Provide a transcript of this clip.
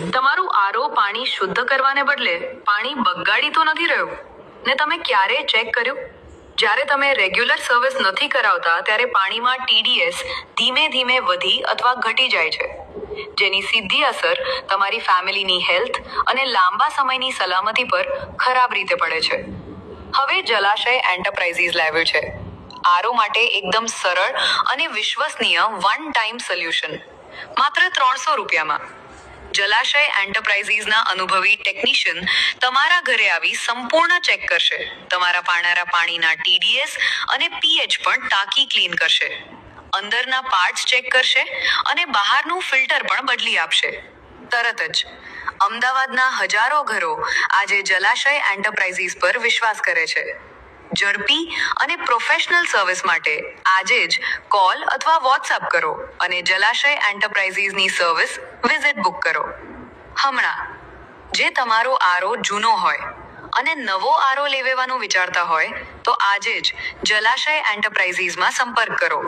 તમારું આરો પાણી શુદ્ધ કરવાને બદલે પાણી બગાડી તો નથી રહ્યું ને? તમે ક્યારે ચેક કર્યું? જ્યારે તમે રેગ્યુલર સર્વિસ નથી કરાવતા ત્યારે પાણીમાં TDS ધીમે ધીમે વધી અથવા ઘટી જાય છે, જેની સીધી અસર તમારી ફેમિલીની હેલ્થ અને લાંબા સમયની સલામતી પર ખરાબ રીતે પડે છે. હવે જલાશય એન્ટરપ્રાઇઝીસ લાવ્યું છે આરો માટે એકદમ સરળ અને વિશ્વસનીય વન ટાઈમ સોલ્યુશન, માત્ર 300 રૂપિયામાં. જલાશય એન્ટરપ્રાઇઝીસના અનુભવી ટેકનિશિયન તમારા ઘરે આવી સંપૂર્ણ ચેક કરશે. તમારા પાણારા પાણીના TDS અને pH પણ ટાંકી ક્લીન કરશે, અંદરના પાર્ટ્સ ચેક કરશે અને બહારનું ફિલ્ટર પણ બદલી આપશે તરત જ. અમદાવાદના હજારો ઘરો આજે જલાશય એન્ટરપ્રાઇઝીસ પર વિશ્વાસ કરે છે. ઝડપી અને પ્રોફેશનલ સર્વિસ માટે આજે જ કોલ અથવા વોટ્સએપ કરો અને જલાશય એન્ટરપ્રાઇઝીસની સર્વિસ વિઝિટ બુક કરો હમણાં. જે તમારો આરો જૂનો હોય અને નવો આરો લેવાનું વિચારતા હોય તો આજે જ જલાશય એન્ટરપ્રાઇઝીસમાં સંપર્ક કરો.